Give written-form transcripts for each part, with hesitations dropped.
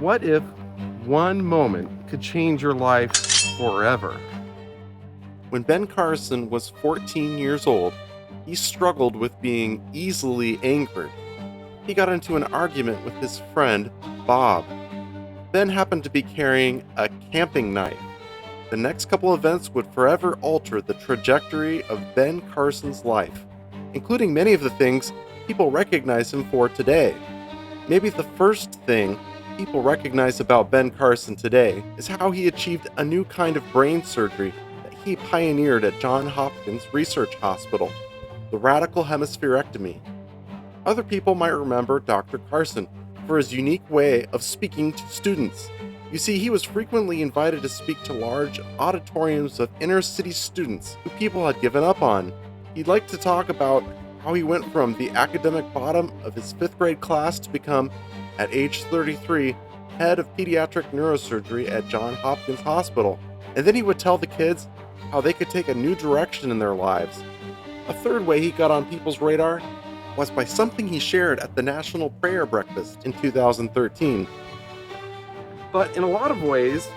What if one moment could change your life forever? When Ben Carson was 14 years old, he struggled with being easily angered. He got into an argument with his friend, Bob. Ben happened to be carrying a camping knife. The next couple events would forever alter the trajectory of Ben Carson's life, including many of the things people recognize him for today. Maybe the first thing people recognize about Ben Carson today is how he achieved a new kind of brain surgery that he pioneered at Johns Hopkins Research Hospital, the radical hemispherectomy. Other people might remember Dr. Carson for his unique way of speaking to students. You see, he was frequently invited to speak to large auditoriums of inner-city students who people had given up on. He'd like to talk about how he went from the academic bottom of his 5th grade class to become, at age 33, head of pediatric neurosurgery at Johns Hopkins Hospital. And then he would tell the kids how they could take a new direction in their lives. A third way he got on people's radar was by something he shared at the National Prayer Breakfast in 2013. But in a lot of ways,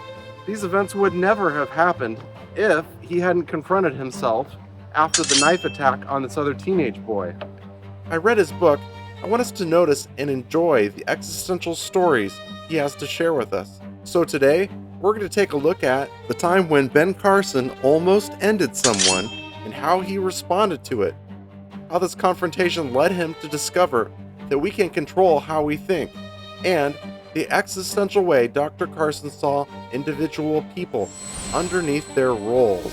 these events would never have happened if he hadn't confronted himself after the knife attack on this other teenage boy. I read his book. I want us to notice and enjoy the existential stories he has to share with us. So today, we're going to take a look at the time when Ben Carson almost ended someone and how he responded to it. How this confrontation led him to discover that we can control how we think, and the existential way Dr. Carson saw individual people underneath their roles.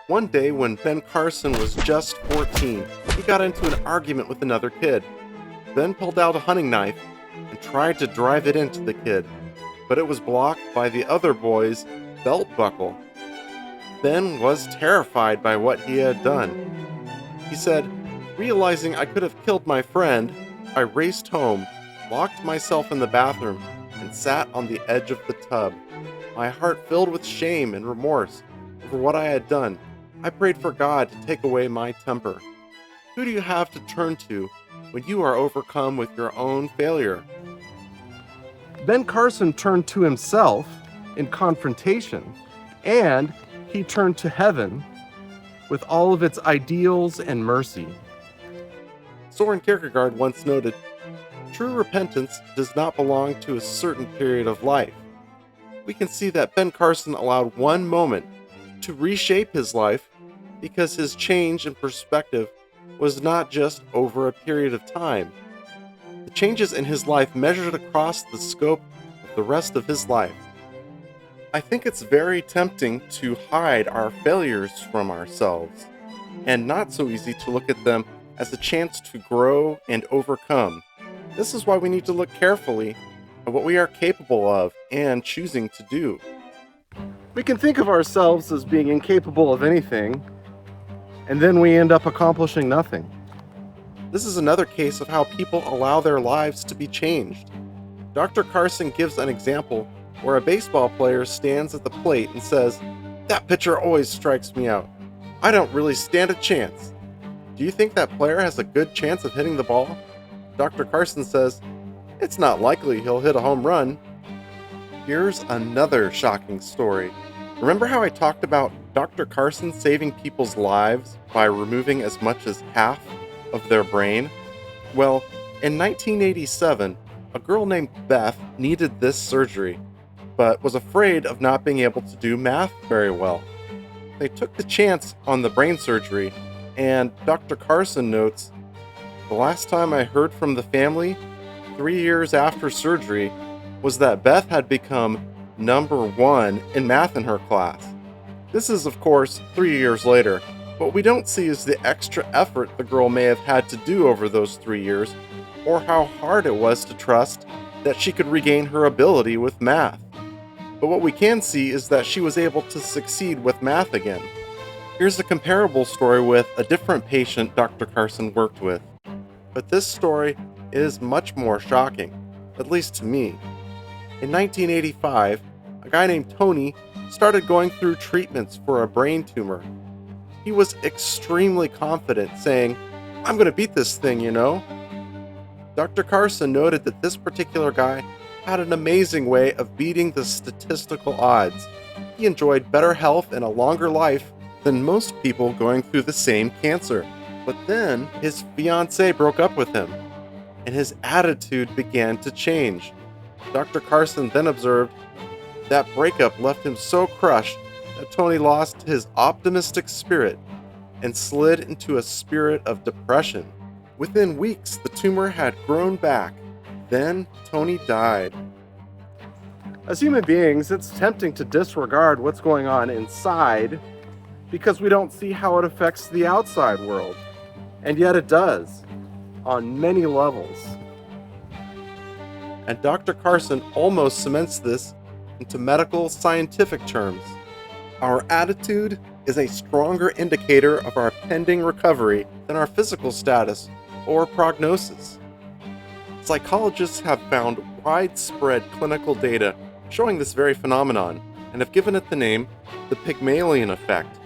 One day when Ben Carson was just 14, he got into an argument with another kid. Ben pulled out a hunting knife and tried to drive it into the kid, but it was blocked by the other boy's belt buckle. Ben was terrified by what he had done. He said, "Realizing I could have killed my friend, I raced home, locked myself in the bathroom, and sat on the edge of the tub. My heart filled with shame and remorse for what I had done. I prayed for God to take away my temper." Who do you have to turn to when you are overcome with your own failure? Ben Carson turned to himself in confrontation, and he turned to heaven with all of its ideals and mercy. Soren Kierkegaard once noted, "True repentance does not belong to a certain period of life." We can see that Ben Carson allowed one moment to reshape his life because his change in perspective was not just over a period of time. The changes in his life measured across the scope of the rest of his life. I think it's very tempting to hide our failures from ourselves, and not so easy to look at them as a chance to grow and overcome. This is why we need to look carefully at what we are capable of and choosing to do. We can think of ourselves as being incapable of anything, and then we end up accomplishing nothing. This is another case of how people allow their lives to be changed. Dr. Carson gives an example where a baseball player stands at the plate and says, "That pitcher always strikes me out. I don't really stand a chance." Do you think that player has a good chance of hitting the ball? Dr. Carson says, "It's not likely he'll hit a home run." Here's another shocking story. Remember how I talked about Dr. Carson saving people's lives by removing as much as half of their brain? Well, in 1987, a girl named Beth needed this surgery, but was afraid of not being able to do math very well. They took the chance on the brain surgery, and Dr. Carson notes, "The last time I heard from the family, 3 years after surgery, was that Beth had become number 1 in math in her class." This is, of course, 3 years later. What we don't see is the extra effort the girl may have had to do over those 3 years, or how hard it was to trust that she could regain her ability with math. But what we can see is that she was able to succeed with math again. Here's a comparable story with a different patient Dr. Carson worked with. But this story is much more shocking, at least to me. In 1985, a guy named Tony started going through treatments for a brain tumor. He was extremely confident, saying, "I'm going to beat this thing, you know." Dr. Carson noted that this particular guy had an amazing way of beating the statistical odds. He enjoyed better health and a longer life than most people going through the same cancer. But then his fiancée broke up with him, and his attitude began to change. Dr. Carson then observed that breakup left him so crushed that Tony lost his optimistic spirit and slid into a spirit of depression. Within weeks, the tumor had grown back. Then Tony died. As human beings, it's tempting to disregard what's going on inside because we don't see how it affects the outside world. And yet it does, on many levels. And Dr. Carson almost cements this into medical scientific terms. Our attitude is a stronger indicator of our pending recovery than our physical status or prognosis. Psychologists have found widespread clinical data showing this very phenomenon and have given it the name the Pygmalion effect.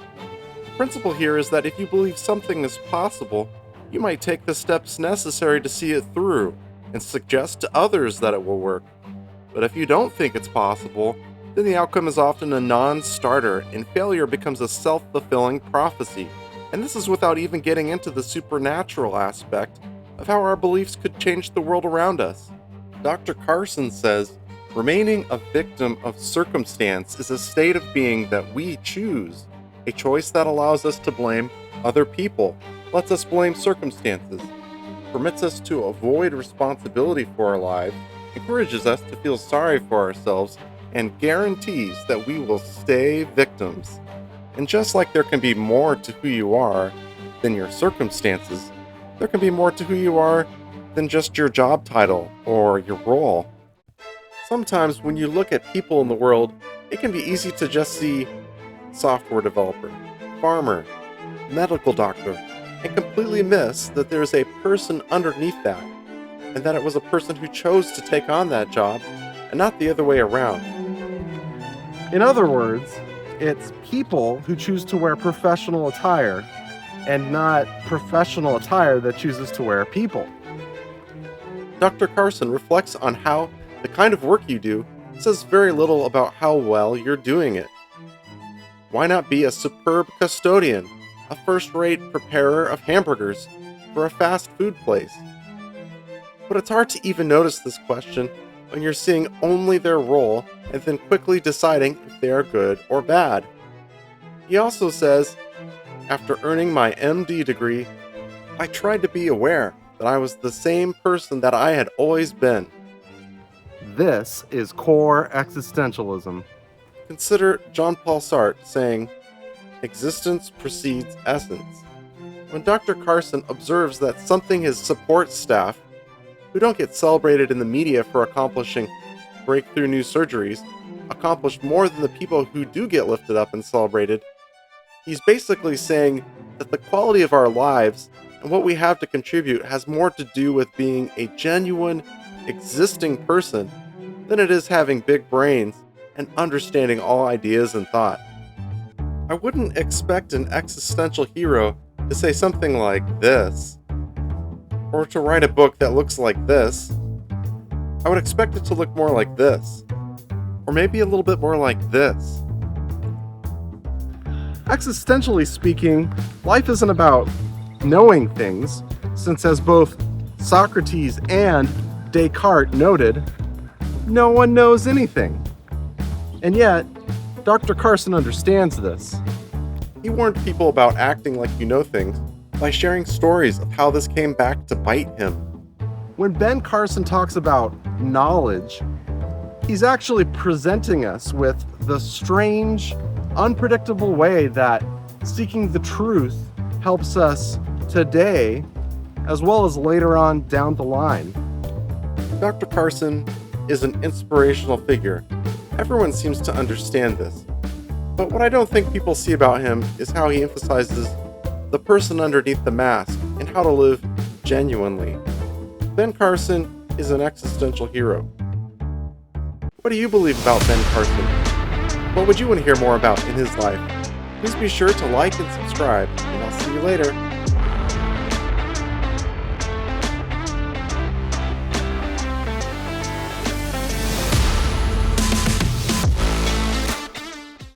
The principle here is that if you believe something is possible, you might take the steps necessary to see it through and suggest to others that it will work. But if you don't think it's possible, then the outcome is often a non-starter and failure becomes a self-fulfilling prophecy. And this is without even getting into the supernatural aspect of how our beliefs could change the world around us. Dr. Carson says, remaining a victim of circumstance is a state of being that we choose, a choice that allows us to blame other people, lets us blame circumstances, permits us to avoid responsibility for our lives, encourages us to feel sorry for ourselves, and guarantees that we will stay victims. And just like there can be more to who you are than your circumstances, there can be more to who you are than just your job title or your role. Sometimes when you look at people in the world, it can be easy to just see software developer, farmer, medical doctor, and completely miss that there's a person underneath that, and that it was a person who chose to take on that job and not the other way around. In other words, it's people who choose to wear professional attire and not professional attire that chooses to wear people. Dr. Carson reflects on how the kind of work you do says very little about how well you're doing it. Why not be a superb custodian, a first-rate preparer of hamburgers for a fast food place? But it's hard to even notice this question when you're seeing only their role and then quickly deciding if they are good or bad. He also says, after earning my MD degree, I tried to be aware that I was the same person that I had always been. This is core existentialism. Consider Jean-Paul Sartre saying, existence precedes essence. When Dr. Carson observes that something his support staff, who don't get celebrated in the media for accomplishing breakthrough new surgeries, accomplish more than the people who do get lifted up and celebrated, he's basically saying that the quality of our lives and what we have to contribute has more to do with being a genuine, existing person than it is having big brains and understanding all ideas and thought. I wouldn't expect an existential hero to say something like this, or to write a book that looks like this. I would expect it to look more like this, or maybe a little bit more like this. Existentially speaking, life isn't about knowing things, since as both Socrates and Descartes noted, no one knows anything. And yet, Dr. Carson understands this. He warned people about acting like you know things by sharing stories of how this came back to bite him. When Ben Carson talks about knowledge, he's actually presenting us with the strange, unpredictable way that seeking the truth helps us today as well as later on down the line. Dr. Carson is an inspirational figure. Everyone seems to understand this. But what I don't think people see about him is how he emphasizes the person underneath the mask and how to live genuinely. Ben Carson is an existential hero. What do you believe about Ben Carson? What would you want to hear more about in his life? Please be sure to like and subscribe, and I'll see you later.